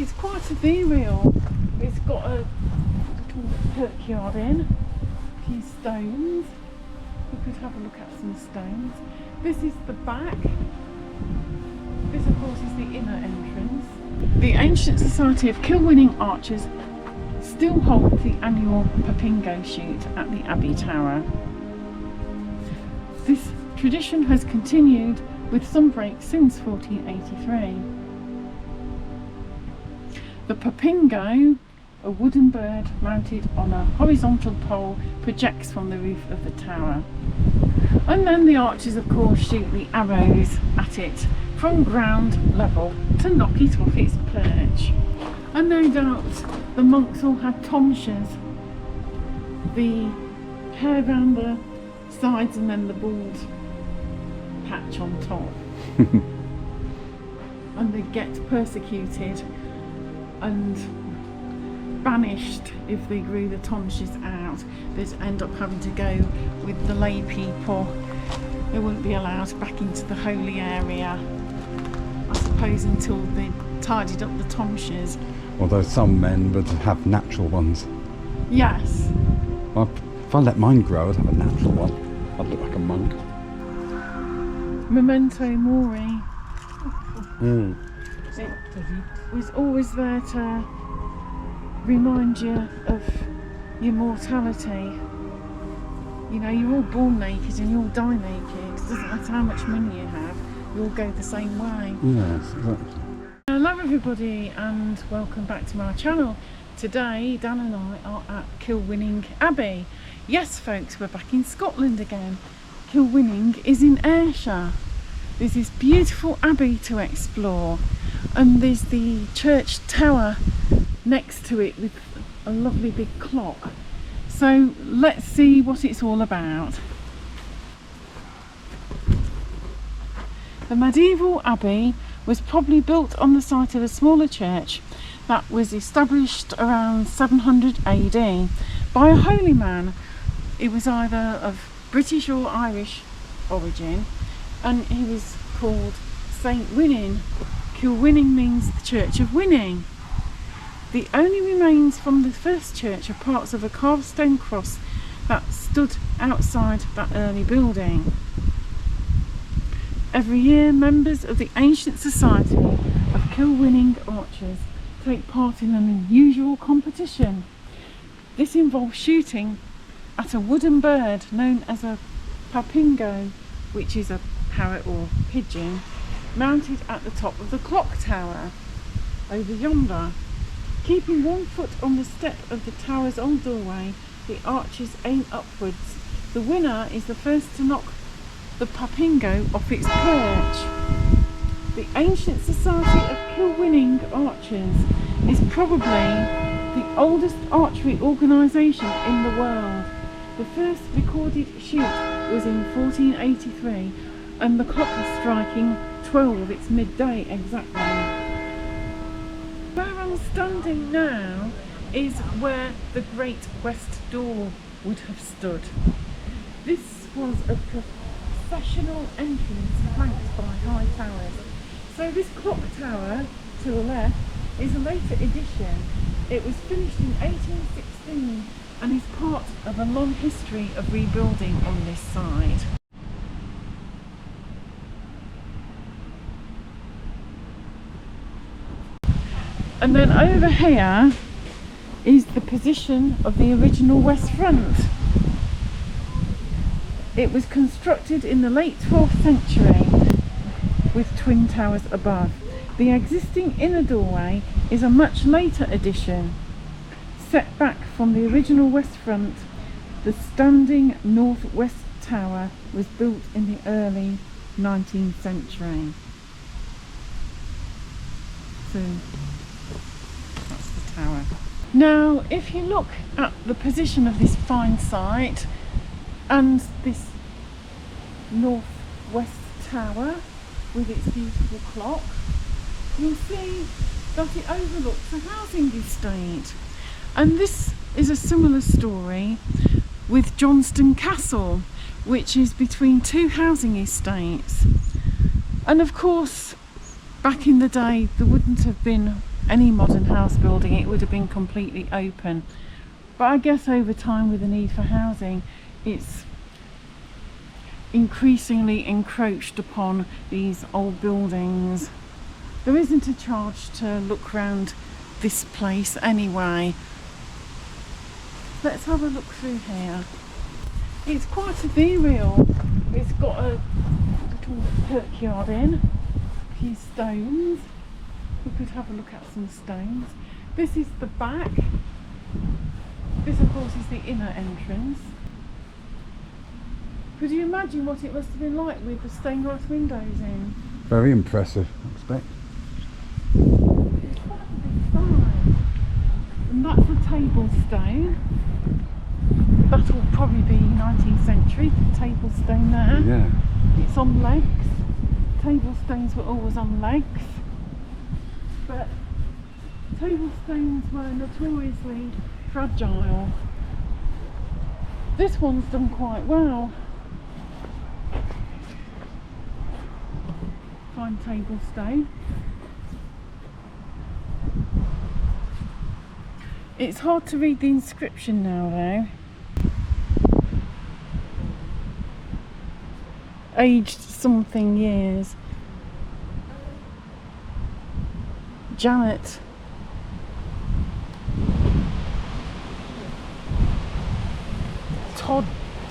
It's quite ethereal. It's got a little kirkyard in, a few stones. We could have a look at some stones. This is the back. This of course is the inner entrance. The Ancient Society of Kilwinning Archers still hold the annual Papingo shoot at the Abbey Tower. This tradition has continued with some breaks since 1483. The Papingo, a wooden bird mounted on a horizontal pole, projects from the roof of the tower. And then the archers of course shoot the arrows at it from ground level to knock it off its perch. And no doubt the monks all had tonsures, the hair round the sides and then the bald patch on top. And they get persecuted and banished if they grew the tonsures out. They'd end up having to go with the lay people. They wouldn't be allowed back into the holy area, I suppose, until they tidied up the tonsures. Although some men would have natural ones. Yes. Well, if I let mine grow, I'd have a natural one. I'd look like a monk. Memento mori. It It was always there to remind you of your mortality. You know, you're all born naked and you all die naked. It doesn't matter how much money you have, you all go the same way. Yes, exactly. Hello everybody and welcome back to my channel. Today Dan and I are at Kilwinning Abbey. Yes folks, we're back in Scotland again. Kilwinning is in Ayrshire. There's this beautiful abbey to explore and there's the church tower next to it with a lovely big clock. So let's see what it's all about. The medieval abbey was probably built on the site of a smaller church that was established around 700 AD by a holy man. It was either of British or Irish origin and he was called Saint Winning. Kilwinning means the Church of Winning. The only remains from the first church are parts of a carved stone cross that stood outside that early building. Every year, members of the Ancient Society of Kilwinning Archers take part in an unusual competition. This involves shooting at a wooden bird known as a papingo, which is a parrot or pigeon, mounted at the top of the clock tower over yonder. Keeping 1 foot on the step of the tower's old doorway, the archers aim upwards. The winner is the first to knock the papingo off its perch. The Ancient Society of Kilwinning Archers is probably the oldest archery organisation in the world. The first recorded shoot was in 1483 and the clock is striking 12, it's midday exactly. Where I'm standing now is where the Great West Door would have stood. This was a professional entrance flanked by high towers. So this clock tower to the left is a later addition. It was finished in 1816 and is part of a long history of rebuilding on this side. And then over here is the position of the original west front. It was constructed in the late 12th century with twin towers above. The existing inner doorway is a much later addition, set back from the original west front. The standing northwest tower was built in the early 19th century. So that's the tower. Now if you look at the position of this fine site and this northwest tower with its beautiful clock, you'll see that it overlooks a housing estate. And this is a similar story with Johnston Castle, which is between two housing estates. And of course, back in the day, there wouldn't have been any modern house building, it would have been completely open. But I guess over time, with the need for housing, it's increasingly encroached upon these old buildings. There isn't a charge to look round this place anyway. Let's have a look through here. It's quite ethereal. It's got a little kirkyard in, a few stones. We could have a look at some stones. This is the back. This of course is the inner entrance. Could you imagine what it must have been like with the stained glass windows in? Very impressive, I expect. It's quite a big size. And that's a table stone. That'll probably be 19th century, the table stone there. Yeah. It's on legs. Table stones were always on legs. But table stones were notoriously fragile. This one's done quite well. Fine table stone. It's hard to read the inscription now though. Aged something years. Janet. Todd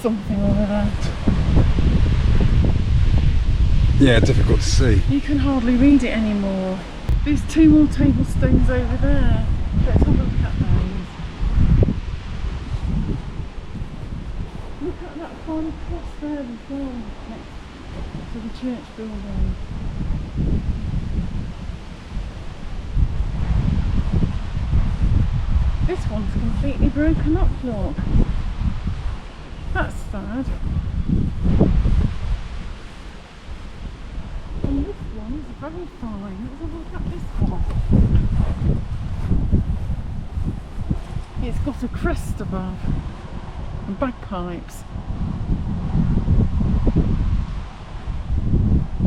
something or other. Yeah, difficult to see. You can hardly read it anymore. There's two more table stones over there. Let's have a look at those. Look at that fine cross there as well, next to the church building. This one's completely broken up, look. That's sad. And this one is very fine. Let's have a look at this one. It's got a crest above and bagpipes.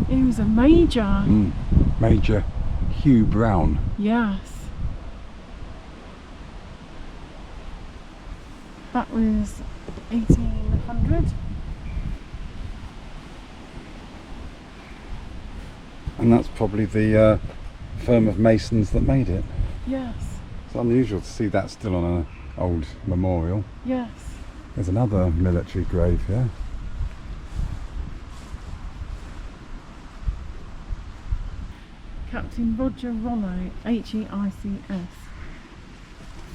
He was a major. Major Hugh Brown. Yes. That was 1800. And that's probably the firm of masons that made it. Yes. It's unusual to see that still on an old memorial. Yes. There's another military grave here. Captain Roger Rollo, Heics.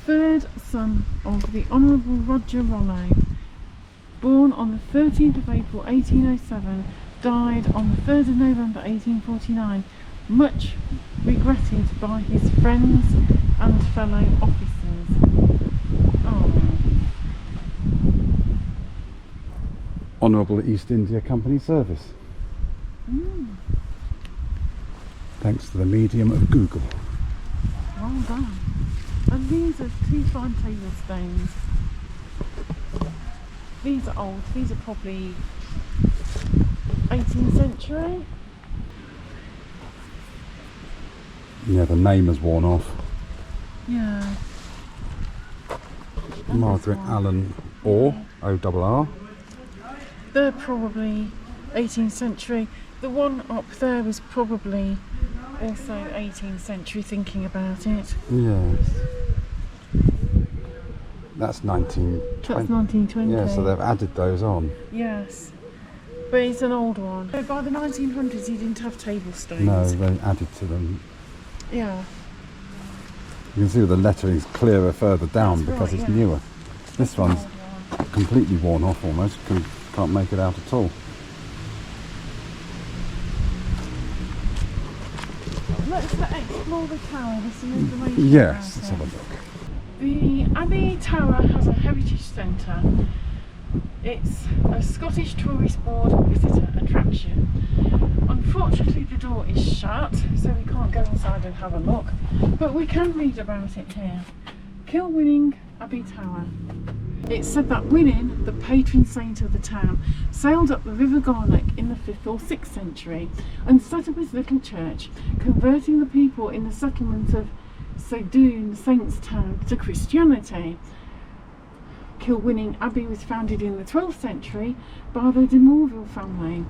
Third son of the Honourable Roger Rollo, born on the 13th of April 1807, died on the 3rd of November 1849, much regretted by his friends and fellow officers. Oh. Honourable East India Company service. Thanks to the medium of Google. Well done. And these are two fine table stones. These are old, these are probably 18th century. Yeah, the name has worn off. Yeah. Margaret Allen Orr, O-R-R. They're probably 18th century. The one up there was probably also 18th century, thinking about it. Yes. That's 1920. That's 1920. Yeah, so they've added those on. Yes. But it's an old one. So by the 1900s you didn't have table stones. No, they added to them. Yeah. You can see the lettering's clearer further down. That's because right, it's yeah. newer. This That's an one's old one. completely worn off almost. Can't make it out at all. Let's explore the tower. There's some information. Yes, about let's have a it. look. The Abbey Tower has a heritage centre. It's a Scottish Tourist Board visitor attraction. Unfortunately the door is shut, so we can't go inside and have a look, but we can read about it here. Kilwinning Abbey Tower. It's said that Winning, the patron saint of the town, sailed up the River Garnock in the 5th or 6th century and set up his little church, converting the people in the settlement of so doon, saint's tag, to Christianity. Kilwinning Abbey was founded in the 12th century by the de Morville family.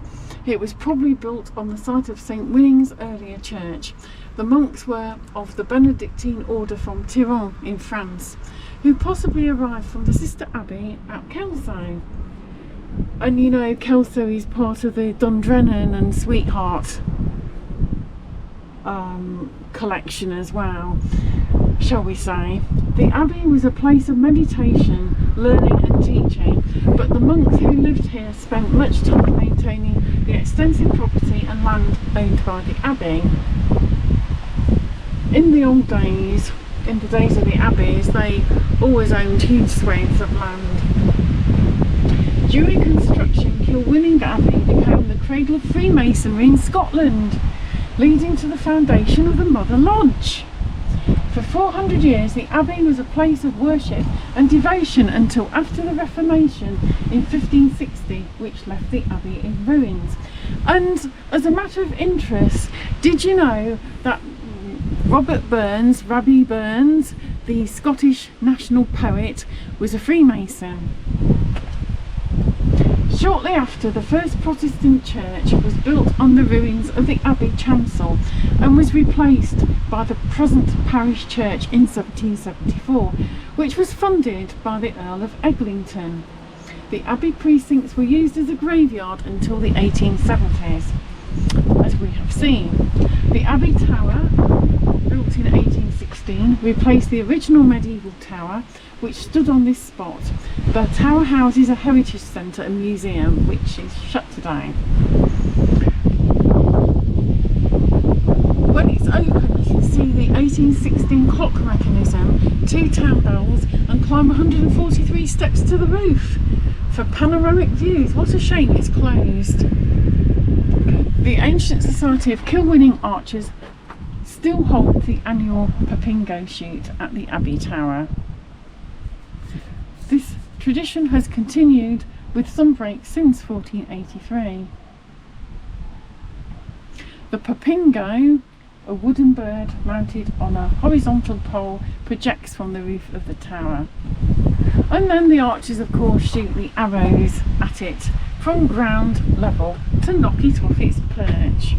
It was probably built on the site of St Winning's earlier church. The monks were of the Benedictine order from Tyrol in France, who possibly arrived from the sister abbey at Kelso. And you know, Kelso is part of the Dundrennan and Sweetheart collection as well, shall we say. The abbey was a place of meditation, learning and teaching, but the monks who lived here spent much time maintaining the extensive property and land owned by the abbey. In the old days, in the days of the abbeys, they always owned huge swathes of land. During construction, Kilwinning Abbey became the cradle of Freemasonry in Scotland, leading to the foundation of the Mother Lodge. For 400 years, the abbey was a place of worship and devotion until after the Reformation in 1560, which left the abbey in ruins. And as a matter of interest, did you know that Robert Burns, Rabbie Burns, the Scottish national poet, was a Freemason? Shortly after, the first Protestant church was built on the ruins of the Abbey chancel and was replaced by the present parish church in 1774, which was funded by the Earl of Eglinton. The Abbey precincts were used as a graveyard until the 1870s, as we have seen. The Abbey Tower, built in 1816, replaced the original medieval tower, which stood on this spot. The tower houses a heritage centre and museum, which is shut today. When it's open, you can see the 1816 clock mechanism, 2 town bells, and climb 143 steps to the roof for panoramic views. What a shame it's closed. The Ancient Society of Kilwinning Archers still hold the annual Popingo shoot at the Abbey Tower. This tradition has continued with some breaks since 1483. The Popingo, a wooden bird mounted on a horizontal pole, projects from the roof of the tower. And then the archers, of course, shoot the arrows at it from ground level to knock it off its perch.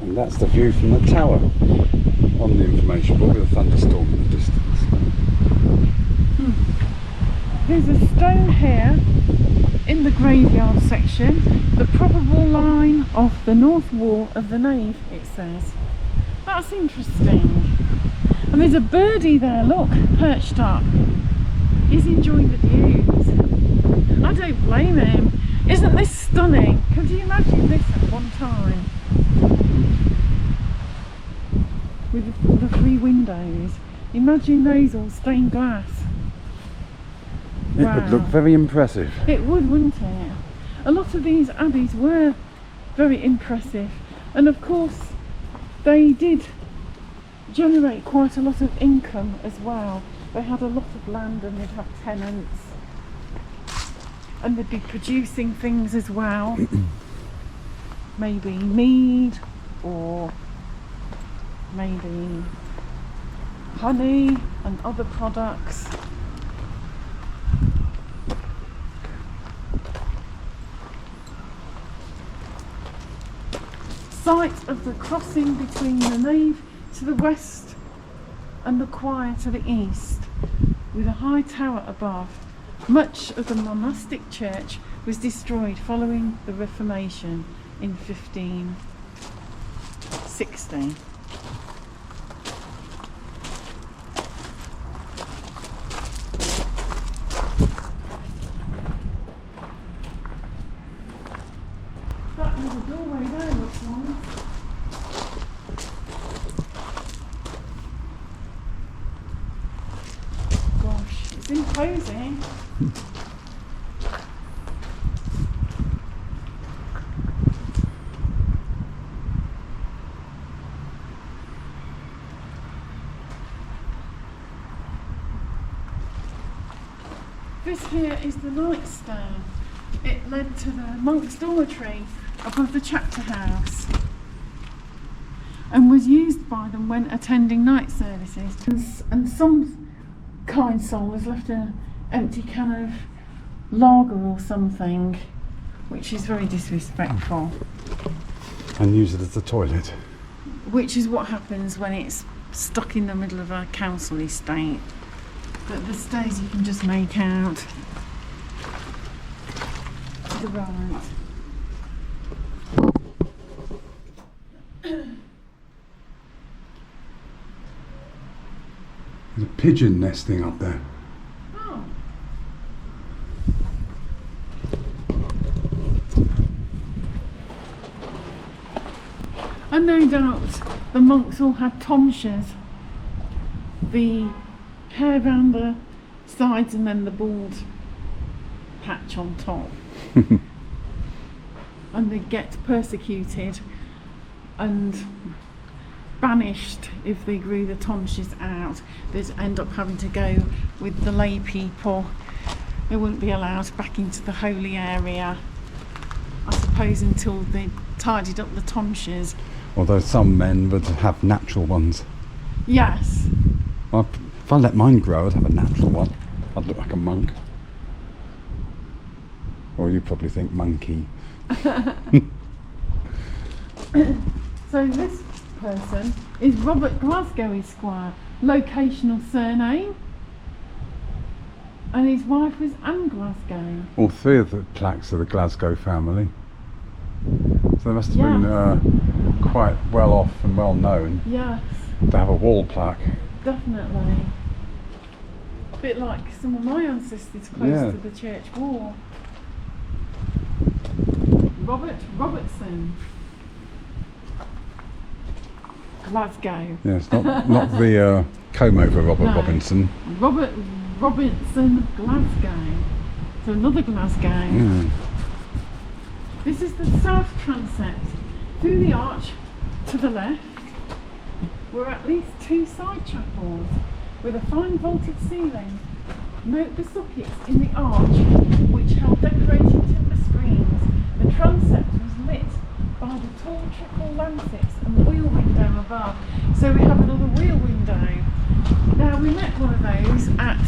And that's the view from the tower on the information board with a thunderstorm in the distance. There's a stone here in the graveyard section, the probable line of the north wall of the nave, it says. That's interesting. And there's a birdie there, look, perched up. He's enjoying the views. I don't blame him. Isn't this stunning? Could you imagine this at one time? With the 3 windows. Imagine those all stained glass. It would look very impressive. It would, wouldn't it? A lot of these abbeys were very impressive, and of course they did generate quite a lot of income as well. They had a lot of land and they'd have tenants and they'd be producing things as well. Maybe mead or maybe honey and other products. Site of the crossing between the nave to the west and the choir to the east, with a high tower above. Much of the monastic church was destroyed following the Reformation in 1560. That little doorway there looks nice. Gosh, it's imposing. This here is the nightstand. It led to the monks' dormitory above the chapter house. and was used by them when attending night services. And some kind soul has left an empty can of lager or something, which is very disrespectful. And use it as the toilet. Which is what happens when it's stuck in the middle of a council estate. But the stairs you can just make out to the right. There's a pigeon nesting up there. Oh. And no doubt the monks all had tonsures. The hair round the sides and then the bald patch on top. And they get persecuted and banished if they grew the tonsures out. They'd end up having to go with the lay people. They wouldn't be allowed back into the holy area, I suppose, until they tidied up the tonsures. Although some men would have natural ones. Yes. Well, if I let mine grow, I'd have a natural one. I'd look like a monk. Or you probably think monkey. So this person is Robert Glasgow Esquire, locational surname, and his wife was Anne Glasgow. All three of the plaques are the Glasgow family. So they must have been quite well off and well known. Yes. To have a wall plaque. Definitely. A bit like some of my ancestors close to the church wall. Robert Robertson. Glasgow. Yes, not the comb over Robert Robinson. Robert Robinson Glasgow. So another Glasgow. Yeah. This is the south transept. Through the arch to the left were at least two side chapels with a fine vaulted ceiling. Note the sockets in the arch which held decorated timber screens. The transept was lit by the tall triple lancets and wheel window above. So we have another wheel window. Now we met one of those at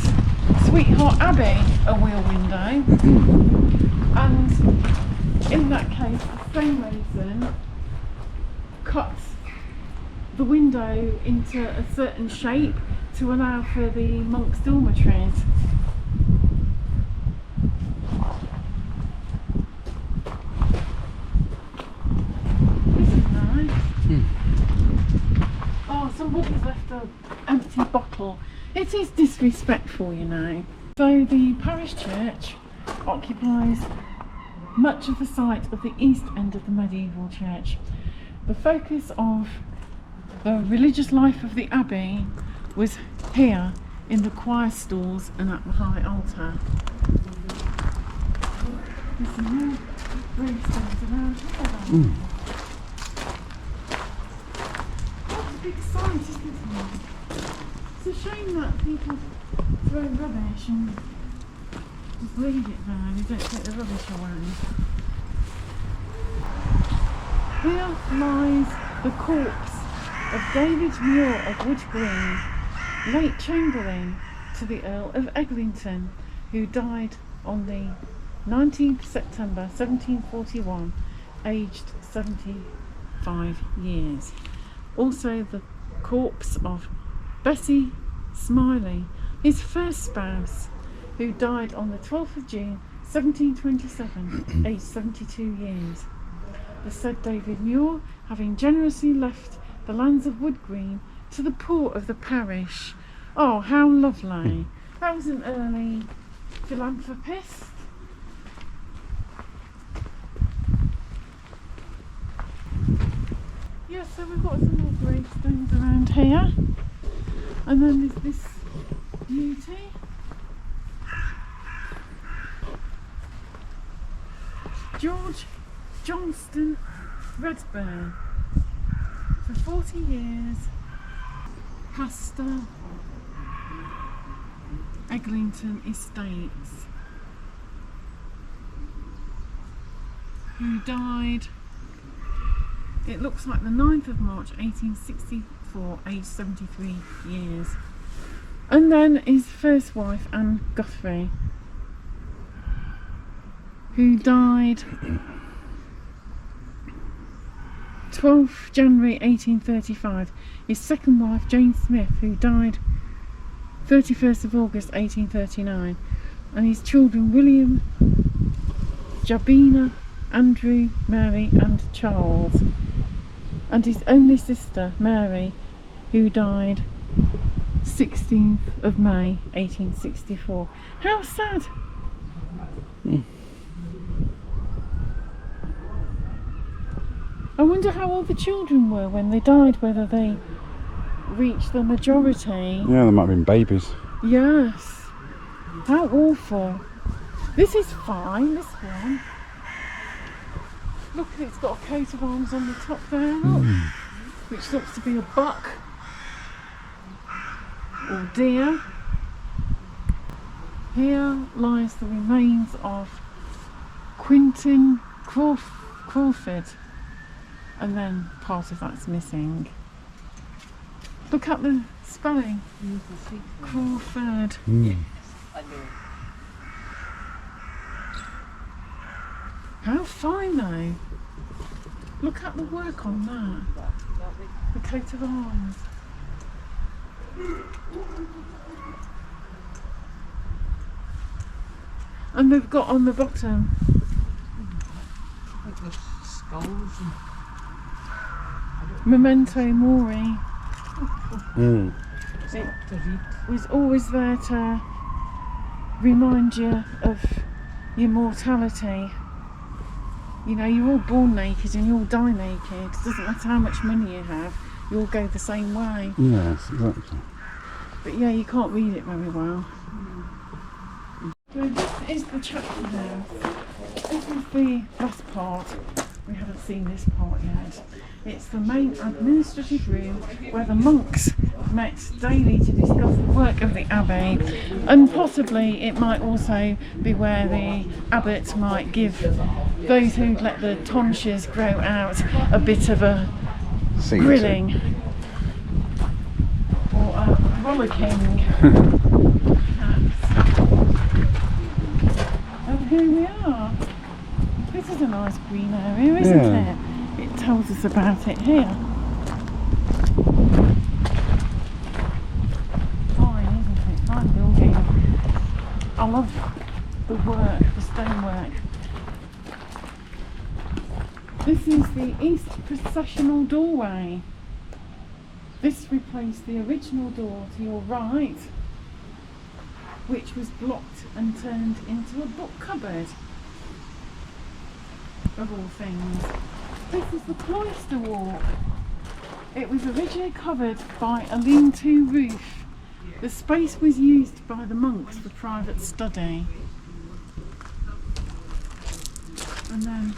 Sweetheart Abbey, a wheel window. And in that case, the stonemason cut the window into a certain shape to allow for the monks' dormitories. This is nice. Oh, somebody's left an empty bottle. It is disrespectful, you know. So the parish church occupies much of the site of the east end of the medieval church. The focus of the religious life of the abbey was here in the choir stalls and at the high altar. There's some more gravestones around here. What a big site, isn't it? It's a shame that people throw rubbish and just leave it there. They don't take the rubbish away. Here lies the corpse of David Muir of Wood Green, late Chamberlain to the Earl of Eglinton, who died on the 19th September 1741, aged 75 years. Also the corpse of Bessie Smiley, his first spouse, who died on the 12th of June 1727, aged 72 years. The said David Muir, having generously left the lands of Wood Green to the poor of the parish. Oh, how lovely. That was an early philanthropist. Yes, so we've got some more gravestones around here. And then there's this beauty. George Johnston Redburn, for 40 years, pastor, Eglinton Estates, who died It looks like the 9th of March 1864, aged 73 years. And then his first wife, Anne Guthrie, who died 12th January 1835. His second wife, Jane Smith, who died 31st of August 1839. And his children, William, Jabina, Andrew, Mary and Charles. And his only sister, Mary, who died 16th of May 1864. How sad! I wonder how old the children were when they died, whether they reached the majority. Yeah, they might have been babies. Yes. How awful. This is fine, this one. Look, it's got a coat of arms on the top there, look, which looks to be a buck or deer. Here lies the remains of Quintin Crawford, and then part of that's missing. Look at the spelling. Crawford. How fine though. Look at the work on that. The coat of arms. And they've got on the bottom Memento Mori. It was always there to remind you of your mortality. You know, you're all born naked and you all die naked. It doesn't matter how much money you have, you all go the same way. Yes, exactly. But yeah, you can't read it very well. So this is the chapel now. This is the last part. We haven't seen this part yet. It's the main administrative room where the monks met daily to discuss the work of the abbey, and possibly it might also be where the abbot might give those who let the tonsures grow out a bit of a grilling or a rollicking. And here we are. This is a nice green area, isn't it? It tells us about it here. Fine, isn't it? Fine building. I love the work, the stonework. This is the east processional doorway. This replaced the original door to your right, which was blocked and turned into a book cupboard, of all things. This is the cloister walk. It was originally covered by a lean-to roof. The space was used by the monks for private study. And then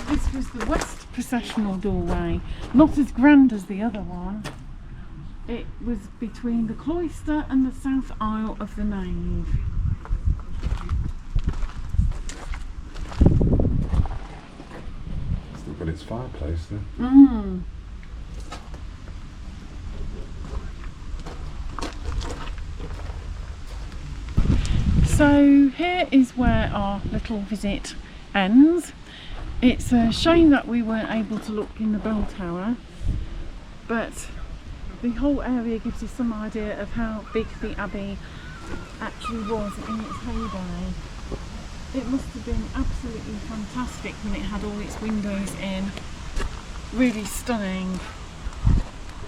this was the west processional doorway, not as grand as the other one. It was between the cloister and the south aisle of the nave. Still got its fireplace there. So here is where our little visit ends. It's a shame that we weren't able to look in the bell tower, but the whole area gives you some idea of how big the abbey actually was in its heyday. It must have been absolutely fantastic when it had all its windows in, really stunning,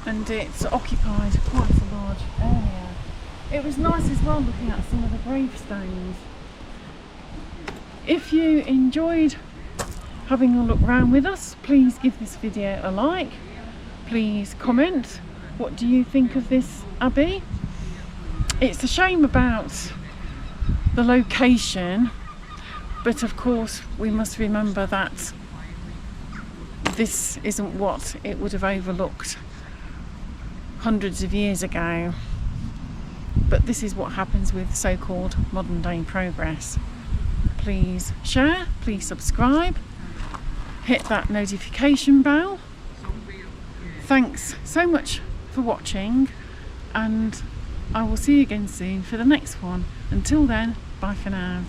and it's occupied quite a large area. It was nice as well looking at some of the gravestones. If you enjoyed having a look round with us, please give this video a like. Please comment. What do you think of this abbey? It's a shame about the location, but of course we must remember that this isn't what it would have overlooked hundreds of years ago. But this is what happens with so-called modern day progress. Please share, please subscribe, hit that notification bell. Thanks so much for watching, and I will see you again soon for the next one. Until then, bye for now.